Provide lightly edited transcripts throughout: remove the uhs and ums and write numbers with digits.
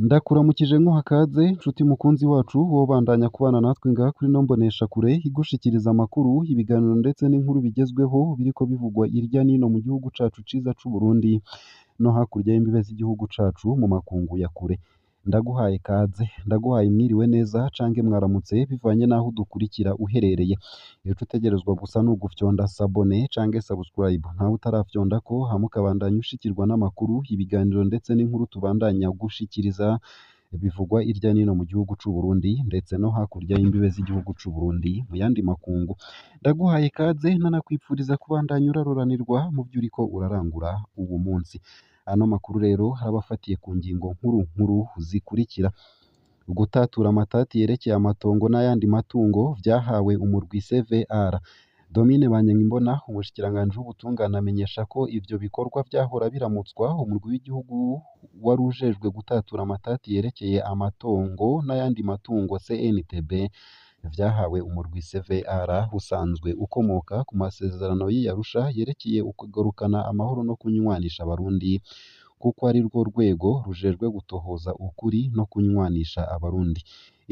Ndakuramukije nkuhakaze nshuti mukunzi wacu wobandanya kubana natwe ngaha kuri ino mboneshakure igushikiriza amakuru, ibiganiro ndetse n'inkuru bigezweho biriko bivugwa irya nino mu gihugu cacu ciza c'Uburundi no hakurya y'imbibe z'igihugu cacu mu makungu ya kure. Ndaguhaye kaze, ndaguhaye mwiriwe neza canke mwaramutse bivanye n'aho udukurikira uherereye. Ico utegerezwa gusa ni ugufyonda sabone canke subscribe ntawe utarafyondako, hama ukabandanya ushikirwa n'amakuru, ibiganiro ndetse n'inkuru tubandanya gushikiriza bivugwa irya nino mu gihugu c'Uburundi ndetse no hakurya y'imbibe z'igihugu c'Uburundi mu yandi makungu. Ndaguhaye kaze nanakwipfuriza kubandanya uraroranirwa mu vyo uriko urarangura uwu munsi. Ano makuru rero harabafatiye ku ngingo nkuru zikurikira: gutatura amatati yerekeye amatongo n'ayandi matungo vyahawe umurwi CVR. Domine Banyankimbona, umushikiranganji w'ubutungane, amenyesha ko ivyo bikorwa vyahora biramutswa umurwi w'igihugu wari ujejwe gutatura amatati yerekeye amatongo n'ayandi matungo CNTB vyahawe umurwi CVR usanzwe ukomoka ku masezerano y'i Arusha yerekeye ukugarukana amahoro no kunywanisha abarundi, kuko ari rwo rwego rujejwe gutohoza ukuri no kunywanisha abarundi.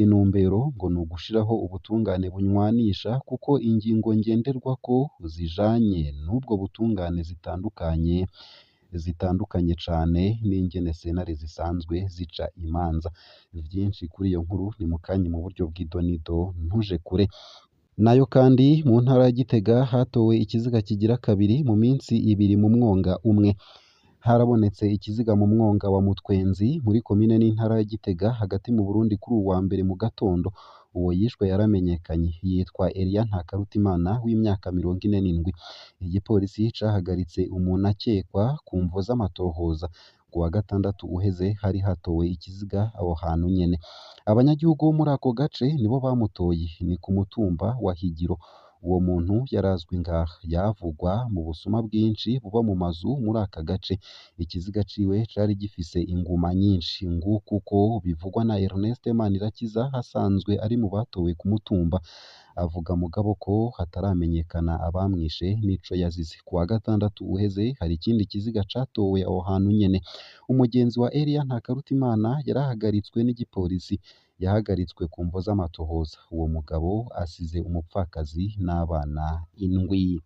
Intumbero ngo ni ugushiraho ubutungane bunywanisha, kuko ingingo ngenderwako zijanye n'ubwo butungane zitandukanye cane n'ingene sentare zisanzwe zica imanza. Vyinshi kuri iyo nkuru ni mukanye mu buryo bw'idonido, ntuje kure. Nayo kandi mu ntara ya Gitega hatowe ikiziga kigira kabiri mu minsi ibiri mu mwonga umwe. Harabonetse ikiziga mu mwonga wa Mutwenzi muri komine n'intara ya Gitega hagati mu Burundi kuri uwu wa mbere mu gatondo. Uwo yishwe yaramenyekanye, yitwa Elia Ntakarutimana w'imyaka 47. Igipolisi cahagaritse umuntu akekwa ku mvo z'amatohoza. Ku wa gatandatu uheze hari hatowe ikiziga aho hantu nyene. Abanyagihugu bo muri ako gace nibo bamutoye, ni ku mutumba wa Higiro. Uwo muntu yarazwi ngaha, yavugwa mu busuma bwinshi buba mu mazu muri aka gace. Ikiziga ciwe cari gifise inguma nyinshi, nguko uko bivugwa na Ernest Manirakiza asanzwe ari mu batowe ku mutumba. Avuga mugabo ko hataramenyekana abamwishe n'ico yazize. Ku wa gatandatu uheze hari ikindi kiziga catowe aho hantu nyene. Umugenzi wa Elia Ntakarutimana yarahagaritswe n'igipolisi, yahagaritswe ku mvo z'amatohoza. Uwo mugabo asize umupfakazi n'abana 7.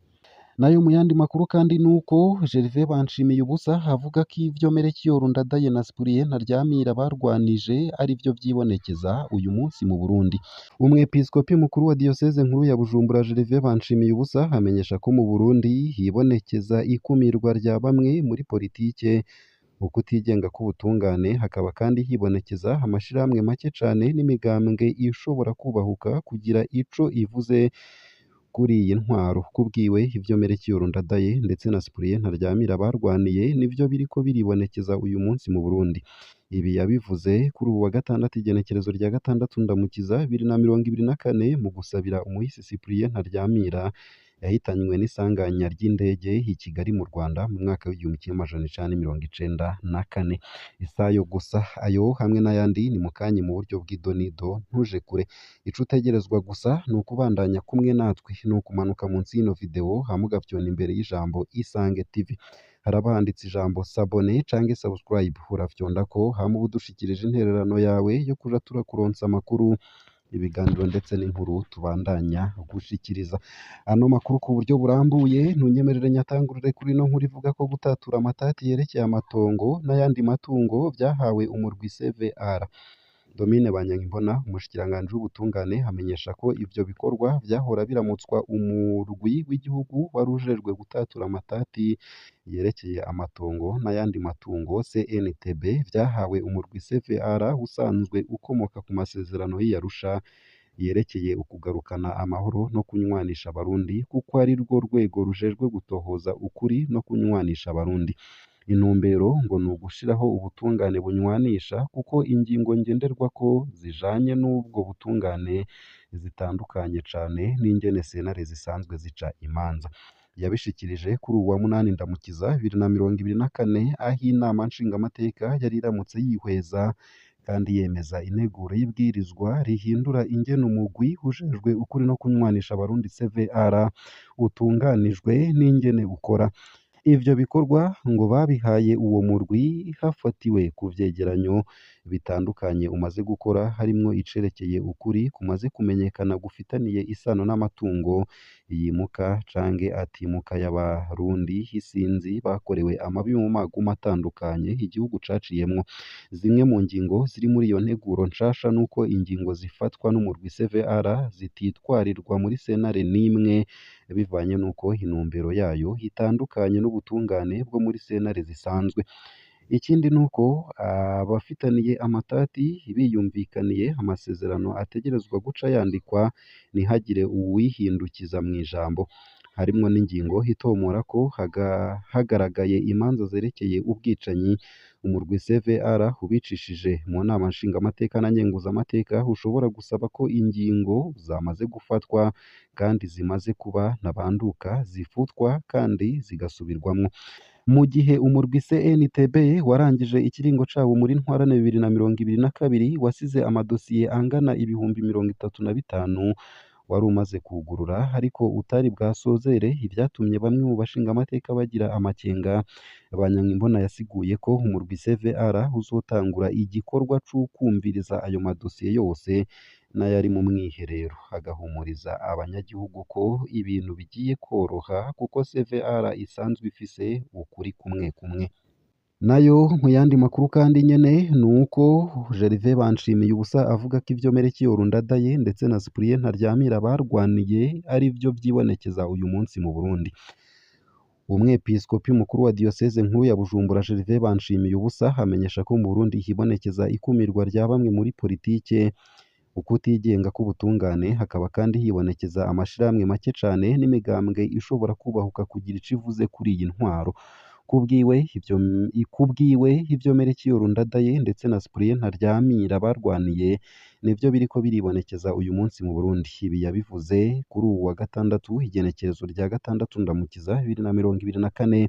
Nayo mu yandi makuru kandi nuko Gervais Banshimiyubusa avuga ko ivyo Melchior Ndadaye na Cyprien Ntaryamira barwanije ari vyo vyibonekeza uyu munsi mu Burundi. Umwepiskopi mukuru wa Diocese nkuru ya Bujumbura Gervais Banshimiyubusa amenyesha ko mu Burundi hibonekeza ikumirwa rya bamwe muri politike, ukutigenga k'ubutungane, hakaba kandi hibonekeza amashirahamwe make cane n'imigambwe ishobora kubahuka kugira ico ivuze kuri iyi ntwaro. Kubwiwe ivyo Melchior Ndadaye ndetse na Cyprien Ntaryamira barwaniye nivyo biriko biribonekeza uyu munsi mu Burundi. Ibi yabivuze kuri ubu wa gatandatu igenekerezo rya 6 Ndamukiza 2024 mu gusabira umuhisi Cyprien Ntaryamira yahitanywe n'isanganya ry'indege i Kigali mu Rwanda mu mwaka w'1994. Isayo gusa ayo hamwe n'ayandi ni mukanye mu buryo bw'idonido, ntuje kure. Ico utegerezwa gusa ni ukubandanya kumwe natwe, ni ukumanuka munsi y'ino video hama ugafyona imbere y'ijambo Isange TV. Haraba handitse ijambo sabone canke subscribe, urafyondako hama uba udushikirije intererano yawe yo kuja turakuronsa amakuru, ibiganiro ndetse n'inkuru tubandanya gushikiriza. Ano makuru ku buryo burambuye ntunyemerere nyatangurire kuri ino nkuru ivuga ko gutatura amatati yerekeye amatongo n'ayandi matungo vyahawe umurwi CVR. Domine Banyankimbona, umushikiranganji w'ubutungane, amenyesha ko ivyo bikorwa vyahora biramutswa umurwi w'igihugu wari ujejwe gutatura amatati yerekeye amatongo n'ayandi matungo CNTB vyahawe umurwi CVR usanzwe ukomoka ku masezerano y'i Arusha yerekeye ukugarukana amahoro no kunywanisha abarundi, kuko ari rwo rwego rujejwe gutohoza ukuri no kunywanisha abarundi. Intumbero ngo ni ugushiraho ubutungane bunywanisha, kuko ingingo ngenderwako zijanye n'ubwo butungane zitandukanye cane n'ingene sentare zisanzwe zica imanza. Yabishikirije kuri uwa 8 Ndamukiza 2024 aho inama nshingamateka yari iramutse yihweza kandi yemeza integuro y'ibwirizwa rihindura ingene umugwi ujejwe ukuri no kunywanisha abarundi CVR utunganijwe n'ingene ukora. Ivyo bikorwa ngo babihaye uwo murwi hafatiwe ku vyegeranyo bitandukanye umaze gukora harimwo icerekeye ukuri kumaze kumenyekana gufitaniye isano n'amatungo yimuka canke atimuka y'abarundi isinzi bakorewe amabi mu magume atandukanye igihugu caciyemwo. Zimwe mu ngingo ziri muri iyo nteguro nshasha nuko ingingo zifatwa n'umurwi CVR zititwarirwa muri sentare n'imwe bivanye nuko intumbero yayo itandukanye n'ubutungane bwo muri sentare zisanzwe. Ikindi nuko abafitaniye amatati biyumvikaniye amasezerano ategerezwa guca yandikwa ntihagire uwihindukiza mu ijambo. Harimwo n'ingingo itomora ko hagaragaye imanza zerekeye ubwicanyi umurwi CVR ubicishije mu nama nshingamateka na nkenguzamateka ushobora gusaba ko ingingo zamaze gufatwa kandi zimaze kuba ntabanduka zifutwa kandi zigasubirwamwo. Mu gihe umurwi CNTB warangije ikiringo cawo muri ntwarane 2022 wasize amadosiye angana ibihumbi 35 wari umaze kugurura ariko utari bwasozere ivyatumye bamwe mu bashingamateka bagira amakenga. Banyankimbona yasiguye ko umurwi CVR uzotangura igikorwa c'ukwumviriza ayo madosiye yose n'ayari mu mwiherero, agahumuriza abanyagihugu ko ibintu bigiye koroha kuko CVR isanzwe ifise ukuri kumwe kumwe. Nayo mu yandi makuru kandi nyene nuko Gervais Banshimiyubusa avuga ko ivyo Melchior Ndadaye ndetse na Cyprien Ntaryamira barwaniye ari vyo vyibonekeza uyu munsi mu Burundi. Umwepiskopi mukuru wa Diocese nkuru ya Bujumbura Gervais Banshimiyubusa amenyesha ko mu Burundi hibonekeza ikumirwa rya bamwe muri politike, ukutigenga k'ubutungane, hakaba kandi hibonekeza amashirahamwe make cane n'imigambwe ishobora kubahuka kugira ico ivuze kuri iyi ntwaro. Kubwiwe ivyo Melchior Ndadaye ndetse na Cyprien Ntaryamira barwaniye nivyo biriko biribonekeza uyu munsi mu Burundi. Ibi yabivuze kuri uwu wa gatandatu igenekerezo rya gatandatu Ndamukiza 2024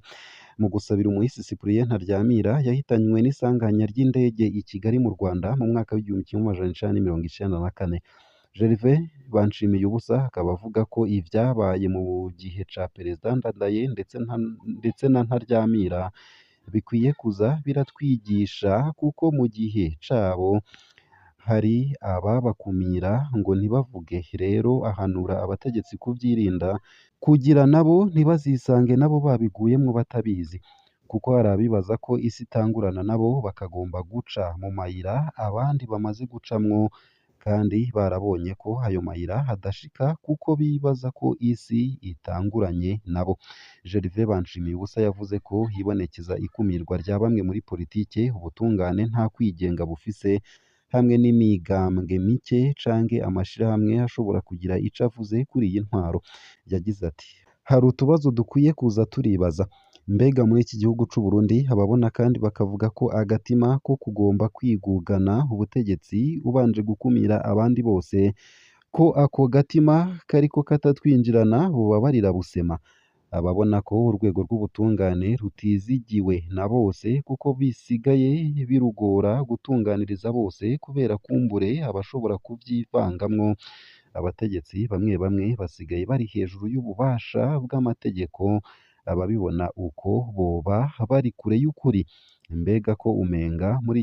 mu gusabira umuhisi Cyprien Ntaryamira yahitanywe n'isanganya ry'indege i Kigali mu Rwanda mu mwaka w'1994. Gervais Banshimiyubusa akaba avuga ko ivyabaye mu gihe ca Perezida Ndadaye ndetse na Ntaryamira bikwiye kuza biratwigisha kuko mu gihe cabo hari ababakumira ngo ntibavuge. Rero ahanura abategetsi kuvyirinda kugira nabo ntibazisange nabo babiguyemwo batabizi, kuko hari abibaza ko isi itangurana nabo bakagomba guca mu mayira abandi bamaze gucamwo kandi barabonye ko ayo mayira hadashika kuko bibaza ko isi itanguranye nabo. Gervais Banshimiyubusa yavuze ko hibonekeza ikumirwa rya bamwe muri politike, ubutungane nta kwigenga bufise, hamwe n'imigambwe mike canke amashirahamwe ashobora kugira ico avuze kuri iyi ntwaro. Yagize ati hari utubazo dukwiye kuza turibaza. Mbega muri iki gihugu c'u Burundi ababona kandi bakavuga ko agatima ko kugomba kwigugana ubutegetsi ubanje gukumira abandi bose, ko ako gatima kariko katatwinjirana bubabarira busema. Ababona ko urwego rw'ubutungane rutizigiwe na bose kuko bisigaye birugora gutunganiriza bose kubera kumbure abashobora kuvyivangamwo. Abategetsi bamwe bamwe basigaye bari hejuru y'ububasha bw'amategeko. Ababibona uko boba bari kure y'ukuri. Mbega ko umenga muri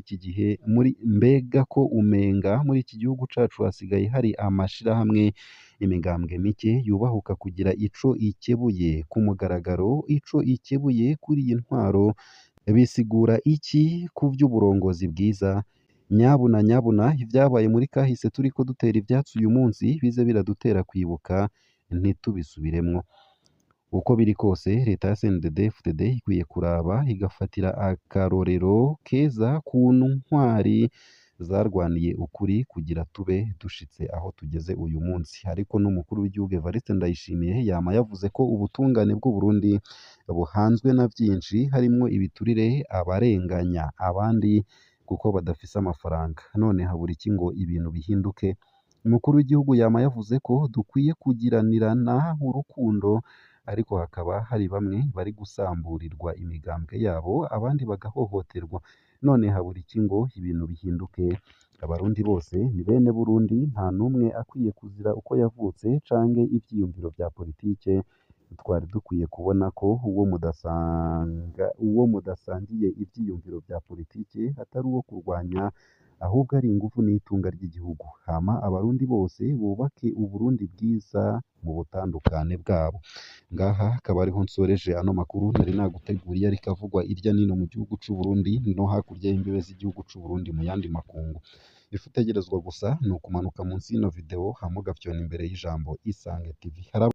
iki gihugu cacu hasigaye hari amashirahamwe, imigambwe mike yubahuka kugira ico ikebuye ku mugaragaro, ico ikebuye kuri iyi ntwaro. Bisigura iki ku vy'uburongozi bwiza? Nyabuna ivyabaye muri kahise turiko dutera ivyatsi uyu munsi bize biradutera kwibuka ntitubisubiremwo. Uko biri kose leta ya CNDD-FDD ikwiye kuraba igafatira akarorero keza ku ntwari zarwaniye ukuri kugira tube dushitse aho tugeze uyu munsi. Ariko n'umukuru w'igihugu Evariste Ndayishimiye yama yavuze ko ubutungane bw'u Burundi buhanzwe na vyinshi harimwo ibiturire, abarenganya abandi kuko badafise amafaranga. None habura iki ngo ibintu bihinduke? Umukuru w'igihugu yama yavuze ko dukwiye kugiranirana urukundo ariko hakaba hari bamwe bari gusamburirwa imigambwe yabo abandi bagahohoterwa none habura iki ngo ibintu bihinduke abarundi bose ni bene Burundi nta n'umwe akwiye kuzira uko yavutse canke ivyiyumviro vya politike twari dukwiye kubona ko uwo mudasangiye ivyiyumviro vya politike atari uwo kurwanya ahubwo ari ingufu n'itunga ry'igihugu hama abarundi bose bubake uburundi bwiza mu butandukane bwabo ngaha akaba ariho nsoreje ano makuru nari naguteguriye ariko avugwa irya nino mu gihugu c'u Burundi no hakurya y'imbibe z'igihugu c'u Burundi mu yandi makungu ifu utegerezwa gusa ni ukumanuka munsi y'ino video hama ugafyona imbere y'ijambo Isange TV